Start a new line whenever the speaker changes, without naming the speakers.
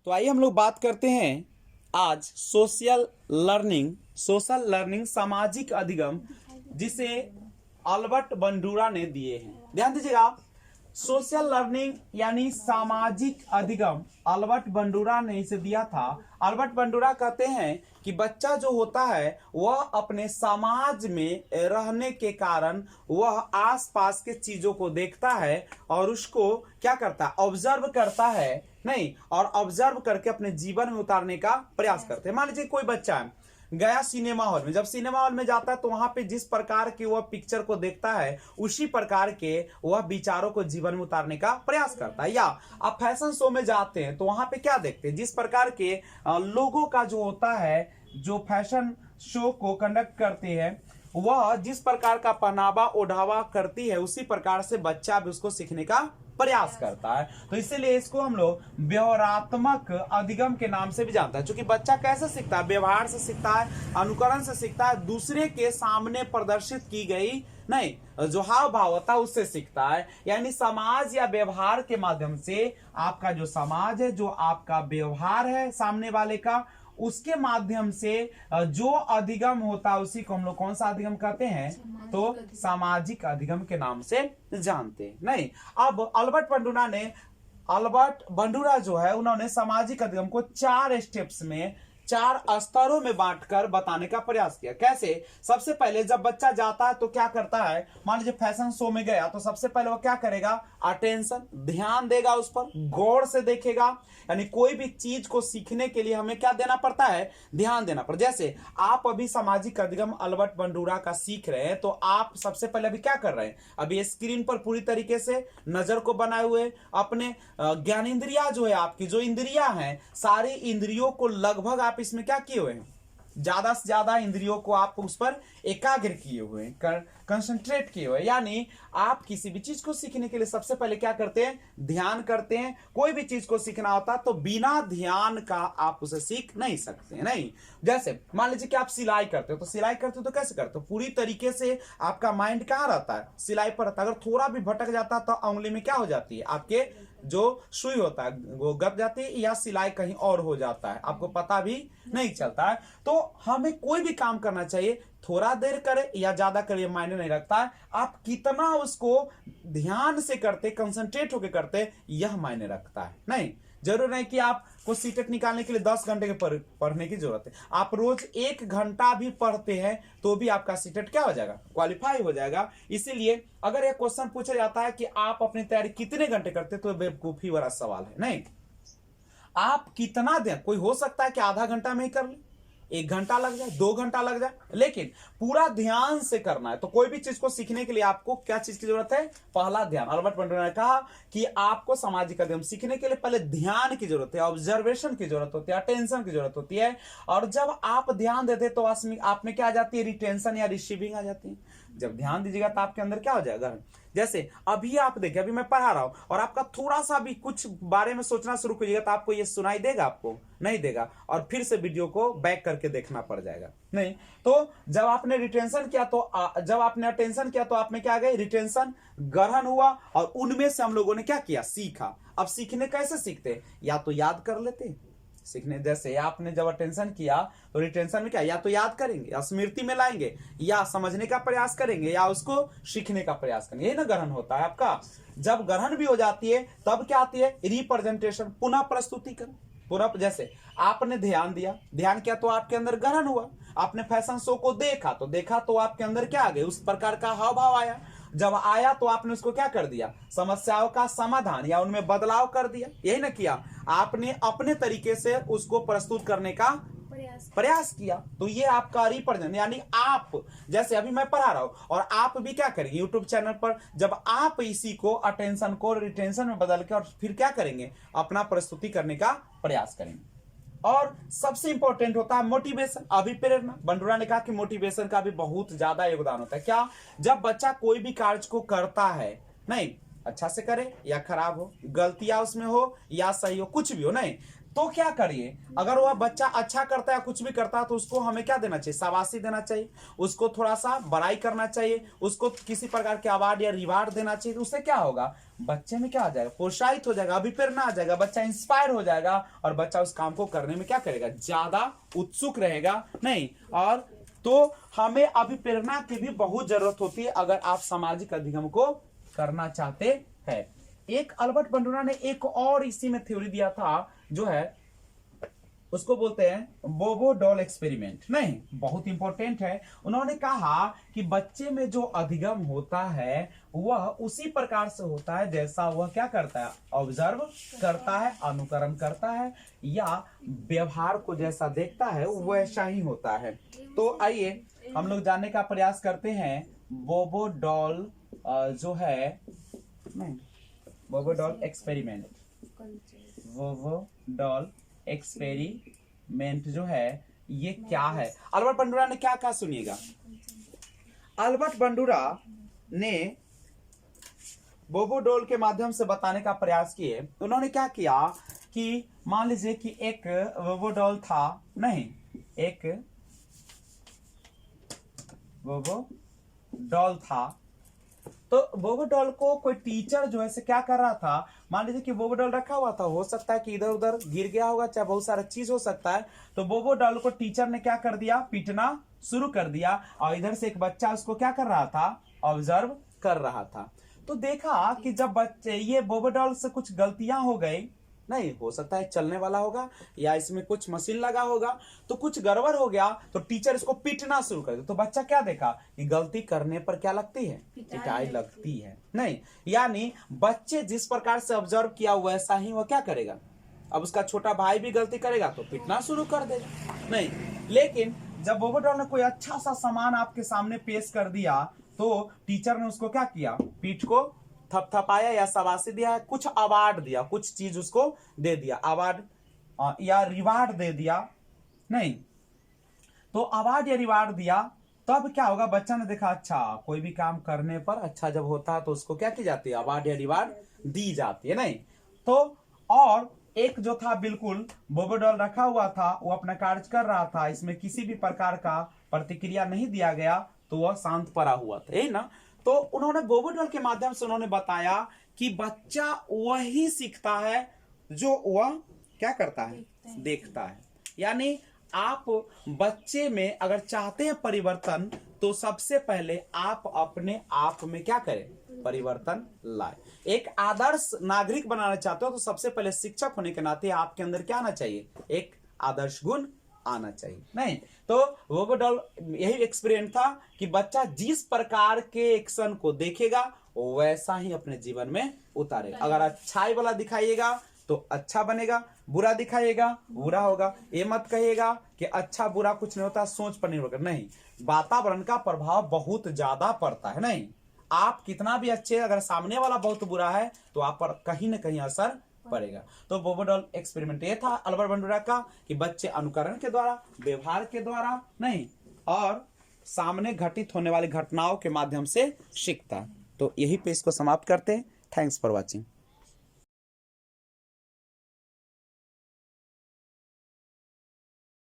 तो आइए हम लोग बात करते हैं आज सोशल लर्निंग सामाजिक अधिगम, जिसे अल्बर्ट बंडूरा ने दिए हैं। ध्यान दीजिएगा, सोशल लर्निंग यानी सामाजिक अधिगम अल्बर्ट बंडूरा ने इसे दिया था। अल्बर्ट बंडूरा कहते हैं कि बच्चा जो होता है वह अपने समाज में रहने के कारण वह आसपास के चीजों को देखता है और उसको क्या करता है, ऑब्जर्व करता है, नहीं, और ऑब्जर्व करके अपने जीवन में उतारने का प्रयास करते हैं। मान लीजिए कोई बच्चा है, गया सिनेमा हॉल में, जब सिनेमा हॉल में जाता है तो वहां पे जिस प्रकार की वह पिक्चर को देखता है उसी प्रकार के वह विचारों को जीवन में उतारने का प्रयास करता है। या आप फैशन शो में जाते हैं तो वहां पे क्या देखते हैं, जिस प्रकार के लोगों का जो होता है, जो फैशन शो को कंडक्ट करते हैं, वह जिस प्रकार का पहनावा ओढ़ावा करती है उसी प्रकार से बच्चा भी उसको सीखने का प्रयास करता है। तो इसीलिए इसको हम लोग व्यवहारात्मक अधिगम के नाम से भी जानते हैं। क्योंकि बच्चा कैसे सीखता है, व्यवहार से सीखता है, अनुकरण से सीखता है, दूसरे के सामने प्रदर्शित की गई नहीं जो हाव भाव होता है उससे सीखता है। यानी समाज या व्यवहार के माध्यम से आपका जो समाज है, जो आपका व्यवहार है सामने वाले का, उसके माध्यम से जो अधिगम होता है उसी को हम लोग कौन सा अधिगम कहते हैं, तो सामाजिक अधिगम के नाम से जानते हैं। नहीं, अब अल्बर्ट बंडूरा जो है उन्होंने सामाजिक अधिगम को 4 स्टेप्स में, 4 स्तरों में बांटकर बताने का प्रयास किया। कैसे? सबसे पहले जब बच्चा जाता है तो क्या करता है, मान लीजिए फैशन शो में गया तो सबसे पहले वो क्या करेगा, अटेंशन, ध्यान देगा, उस पर गौर से देखेगा। यानी कोई भी चीज को सीखने के लिए हमें क्या देना पड़ता है, ध्यान देना पड़ता है। जैसे आप अभी सामाजिक अधिगम अल्बर्ट बंडूरा का सीख रहे हैं तो आप सबसे पहले अभी क्या कर रहे हैं, अभी स्क्रीन पर पूरी तरीके से नजर को बनाए हुए अपने ज्ञानेंद्रिया जो है, आपकी जो इंद्रियां हैं, सारी इंद्रियों को लगभग आप इसमें क्या किए हुए हैं, ज्यादा से ज्यादा इंद्रियों को आप उस पर एकाग्र किए हुए हैं, कंसंट्रेट किए हुए हैं। यानी आप किसी भी चीज को सीखने के लिए सबसे पहले क्या करते हैं, ध्यान करते हैं। कोई भी चीज को सीखना होता तो बिना ध्यान का आप उसे सीख नहीं सकते हैं। नहीं, जैसे मान लीजिए कि आप सिलाई करते हो तो सिलाई करते हो तो कैसे करते हो, पूरी तरीके से आपका माइंड कहां रहता है, सिलाई पर रहता है। अगर थोड़ा भी भटक जाता है तो उंगली में क्या हो जाती है, आपके जो सुई होता है वो गप जाती है या सिलाई कहीं और हो जाता है, आपको पता भी नहीं चलता है। तो हमें कोई भी काम करना चाहिए, थोड़ा देर करे या ज्यादा करे मायने नहीं रखता है, आप कितना उसको ध्यान से करते, कंसंट्रेट होकर करते, यह मायने रखता है। नहीं, जरूर नहीं कि आपको सीटेट निकालने के लिए 10 घंटे के पढ़ने की जरूरत है। आप रोज 1 घंटा भी पढ़ते हैं तो भी आपका सीटेट क्या हो जाएगा, क्वालिफाई हो जाएगा। इसीलिए अगर एक क्वेश्चन पूछा जाता है कि आप अपनी तैयारी कितने घंटे करते, तो बेवकूफी वाला सवाल है। नहीं, आप कितना दें, कोई हो सकता है कि आधा घंटा में ही कर ले, 1 घंटा लग जाए, 2 घंटा लग जाए, लेकिन पूरा ध्यान से करना है। तो कोई भी चीज को सीखने के लिए आपको क्या चीज की जरूरत है, पहला ध्यान। अल्बर्ट बंडूरा ने कहा कि आपको सामाजिक अधिगम सीखने के लिए पहले ध्यान की जरूरत है, ऑब्जर्वेशन की जरूरत होती है, अटेंशन की जरूरत होती है। और जब आप ध्यान देते तो आप में क्या आ जाती है, रिटेंशन या रिसीविंग आ जाती है। जब ध्यान दीजिएगा तो आपके अंदर क्या हो जाएगा, जैसे अभी आप देखिए, अभी मैं पढ़ा रहा हूं और आपका थोड़ा सा भी कुछ बारे में सोचना शुरू कीजिएगा तो आपको ये सुनाई देगा, आपको नहीं देगा, और फिर से वीडियो को बैक करके देखना पड़ जाएगा। नहीं, तो जब आपने रिटेंशन किया तो जब आपने अटेंशन किया तो आप में क्या गए, रिटेंशन, ग्रहण हुआ, और उनमें से हम लोगों ने क्या किया, सीखा। अब सीखने कैसे सीखते, या तो याद कर लेते सीखने, जैसे आपने जब अटेंशन किया तो रिटेंशन में क्या, या तो याद करेंगे या स्मृति में लाएंगे या समझने का प्रयास करेंगे या उसको सीखने का प्रयास करेंगे, यही ना ग्रहण होता है आपका। जब ग्रहण भी हो जाती है तब क्या आती है, रिप्रेजेंटेशन, पुनः प्रस्तुतिकरण। पूरा जैसे आपने ध्यान दिया, ध्यान किया तो आपके अंदर ग्रहण हुआ, आपने फैशन शो को देखा तो आपके अंदर क्या आ गए, उस प्रकार का हाव भाव आया। जब आया तो आपने उसको क्या कर दिया, समस्याओं का समाधान या उनमें बदलाव कर दिया, यही ना किया, आपने अपने तरीके से उसको प्रस्तुत करने का प्रयास किया। तो ये आपका रिप्रेजेंट, यानी आप, जैसे अभी मैं पढ़ा रहा हूं और आप भी क्या करेंगे यूट्यूब चैनल पर, जब आप इसी को अटेंशन को रिटेंशन में बदल के और फिर क्या करेंगे, अपना प्रस्तुति करने का प्रयास करेंगे। और सबसे इंपॉर्टेंट होता है मोटिवेशन, अभिप्रेरणा। बंडूरा ने कहा कि मोटिवेशन का भी बहुत ज्यादा योगदान होता है। क्या, जब बच्चा कोई भी कार्य को करता है, नहीं अच्छा से करे या खराब हो, गलतियां उसमें हो या सही हो, कुछ भी हो, नहीं, तो क्या करिए, अगर वह बच्चा अच्छा करता है कुछ भी करता है तो उसको हमें क्या देना चाहिए, शाबाशी देना चाहिए, उसको थोड़ा सा बड़ाई करना चाहिए, उसको किसी प्रकार के अवार्ड या रिवार्ड देना चाहिए। तो उससे क्या होगा, बच्चे में क्या आ जाएगा, प्रोत्साहित हो जाएगा, अभिप्रेरणा आ जाएगा, बच्चा इंस्पायर हो जाएगा और बच्चा उस काम को करने में क्या करेगा, ज्यादा उत्सुक रहेगा। नहीं, और तो हमें अभिप्रेरणा की भी बहुत जरूरत होती है अगर आप सामाजिक अधिगम को करना चाहते हैं। एक अल्बर्ट बंडूरा ने एक और इसी में थ्योरी दिया था, जो है उसको बोलते हैं बोबो डॉल एक्सपेरिमेंट। नहीं, बहुत इंपॉर्टेंट है। उन्होंने कहा कि बच्चे में जो अधिगम होता है वह उसी प्रकार से होता है जैसा वह क्या करता है, ऑब्जर्व करता है, अनुकरण करता है, या व्यवहार को जैसा देखता है वैसा ही होता है। तो आइए हम लोग जानने का प्रयास करते हैं बोबो डॉल जो है, नहीं, बोबो डॉल एक्सपेरिमेंट, बोबो डॉल एक्सपेरिमेंट जो है ये क्या है। अल्बर्ट बंडूरा ने क्या कहा सुनिएगा। अल्बर्ट बंडूरा ने बोबो डॉल के माध्यम से बताने का प्रयास किए। उन्होंने क्या किया कि मान लीजिए कि एक बोबो डॉल था, नहीं, एक बोबो डॉल था, तो बोबो डॉल को कोई टीचर जो है से क्या कर रहा था, मान लीजिए कि बोबो डॉल रखा हुआ था, हो सकता है कि इधर उधर गिर गया होगा, चाहे बहुत सारा चीज हो सकता है। तो बोबो डॉल को टीचर ने क्या कर दिया, पीटना शुरू कर दिया, और इधर से एक बच्चा उसको क्या कर रहा था, ऑब्जर्व कर रहा था। तो देखा कि जब बच्चे ये बोबो डॉल से कुछ गलतियां हो गई, नहीं, हो सकता है चलने वाला होगा या इसमें कुछ मशीन लगा होगा, तो कुछ गड़बड़ हो गया, तो टीचर इसको पीटना शुरू कर दिया। तो बच्चा क्या देखा कि गलती करने पर क्या लगती है, पिटाई लगती है। नहीं, यानी बच्चे जिस प्रकार से ऑब्जर्व किया वैसा ही वो क्या करेगा। अब उसका छोटा भाई भी गलती करेगा तो पीटना शुरू कर देगा। नहीं, लेकिन जब बोबो डॉल ने कोई अच्छा सा सामान आपके सामने पेश कर दिया तो टीचर ने उसको क्या किया, पीठ को थपथपाया या शाबाशी दिया, कुछ अवार्ड दिया, कुछ चीज उसको दे दिया, अवार्ड या रिवार्ड दे दिया। नहीं, तो अवार्ड या रिवार्ड दिया, तब क्या होगा, बच्चा ने देखा अच्छा कोई भी काम करने पर अच्छा जब होता है तो उसको क्या की जाती है, अवार्ड या रिवार्ड दी जाती है। नहीं, तो और एक जो था बिल्कुल बोबो डॉल रखा हुआ था, वो अपना कार्य कर रहा था, इसमें किसी भी प्रकार का प्रतिक्रिया नहीं दिया गया, तो वह शांत पड़ा हुआ था, यही ना। तो उन्होंने बोबो डॉल के माध्यम से उन्होंने बताया कि बच्चा वही सीखता है जो वह क्या करता है, देखता है। यानी आप बच्चे में अगर चाहते हैं परिवर्तन, तो सबसे पहले आप अपने आप में क्या करें, परिवर्तन लाए। एक आदर्श नागरिक बनाना चाहते हो तो सबसे पहले शिक्षक होने के नाते आपके अंदर क्या आना चाहिए, एक आदर्श गुण आना चाहिए। नहीं, तो बोबो डॉल यही एक्सपीरियंस था कि बच्चा जिस प्रकार के एक्शन को देखेगा वैसा ही अपने जीवन में उतारेगा। अगर अच्छाई वाला दिखाइएगा तो अच्छा बनेगा, बुरा दिखाइएगा बुरा होगा। ये मत कहिएगा कि अच्छा बुरा कुछ नहीं होता, सोच पर निर्भर कर, नहीं, वातावरण का प्रभाव बहुत ज्यादा पड़ता है। नहीं, आप कितना भी अच्छे, अगर सामने वाला बहुत बुरा है तो आप पर कहीं ना कहीं असर पड़ेगा। तो बोबो डॉल एक्सपेरिमेंट ये था अल्बर्ट बंडूरा का कि बच्चे अनुकरण के द्वारा, व्यवहार के द्वारा नहीं, और सामने घटित होने वाली घटनाओं के माध्यम से सीखता। तो यही पे इसको समाप्त करते हैं। Thanks for watching.